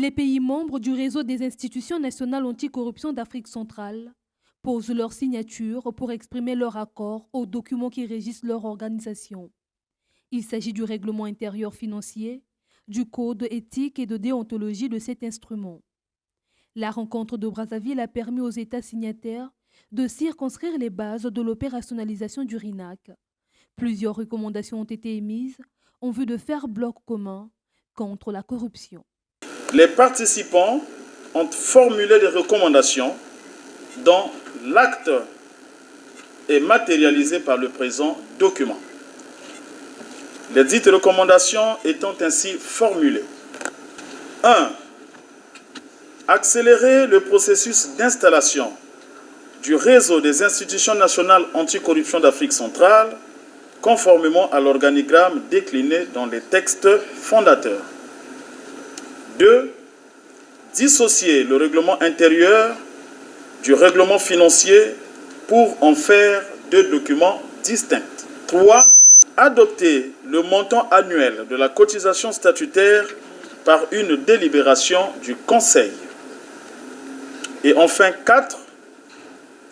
Les pays membres du réseau des institutions nationales anticorruption d'Afrique centrale posent leur signature pour exprimer leur accord aux documents qui régissent leur organisation. Il s'agit du règlement intérieur financier, du code éthique et de déontologie de cet instrument. La rencontre de Brazzaville a permis aux États signataires de circonscrire les bases de l'opérationnalisation du RINAC. Plusieurs recommandations ont été émises en vue de faire bloc commun contre la corruption. Les participants ont formulé des recommandations dont l'acte est matérialisé par le présent document. Les dites recommandations étant ainsi formulées. 1. Accélérer le processus d'installation du réseau des institutions nationales anticorruption d'Afrique centrale conformément à l'organigramme décliné dans les textes fondateurs. 2. Dissocier le règlement intérieur du règlement financier pour en faire deux documents distincts. 3. Adopter le montant annuel de la cotisation statutaire par une délibération du Conseil. Et enfin 4.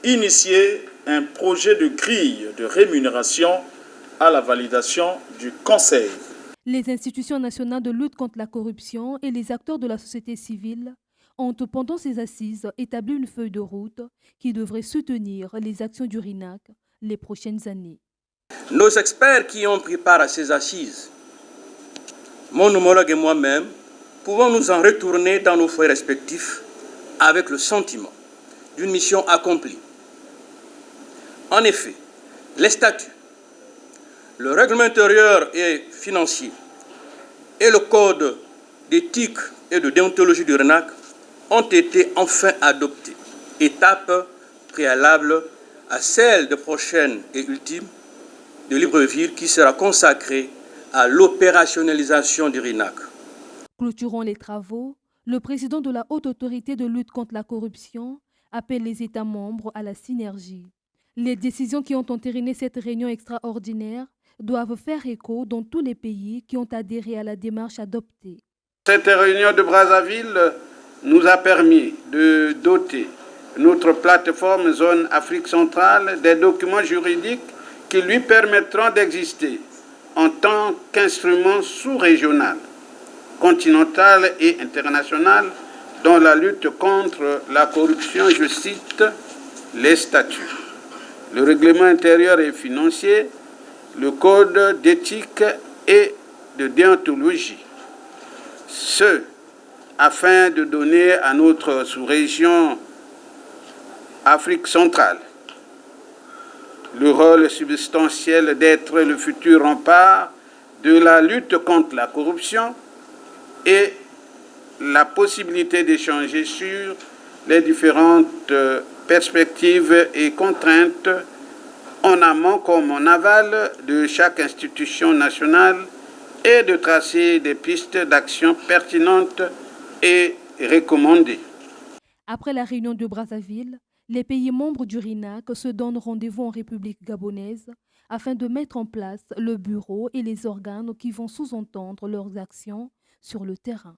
Initier un projet de grille de rémunération à la validation du Conseil. Les institutions nationales de lutte contre la corruption et les acteurs de la société civile ont, pendant ces assises, établi une feuille de route qui devrait soutenir les actions du RINAC les prochaines années. Nos experts qui ont pris part à ces assises, mon homologue et moi-même, pouvons nous en retourner dans nos foyers respectifs avec le sentiment d'une mission accomplie. En effet, les statuts, le règlement intérieur et financier et le code d'éthique et de déontologie du RINAC ont été enfin adoptés, étape préalable à celle de prochaine et ultime de Libreville qui sera consacrée à l'opérationnalisation du RINAC. Clôturant les travaux, le président de la Haute Autorité de lutte contre la corruption appelle les États membres à la synergie. Les décisions qui ont entériné cette réunion extraordinaire doivent faire écho dans tous les pays qui ont adhéré à la démarche adoptée. Cette réunion de Brazzaville nous a permis de doter notre plateforme Zone Afrique centrale des documents juridiques qui lui permettront d'exister en tant qu'instrument sous-régional, continental et international dans la lutte contre la corruption, je cite les statuts, le règlement intérieur et financier, le code d'éthique et de déontologie. Ce, afin de donner à notre sous-région Afrique centrale le rôle substantiel d'être le futur rempart de la lutte contre la corruption et la possibilité d'échanger sur les différentes perspectives et contraintes en amont comme en aval de chaque institution nationale et de tracer des pistes d'action pertinentes et recommandées. Après la réunion de Brazzaville, les pays membres du RINAC se donnent rendez-vous en République gabonaise afin de mettre en place le bureau et les organes qui vont sous-entendre leurs actions sur le terrain.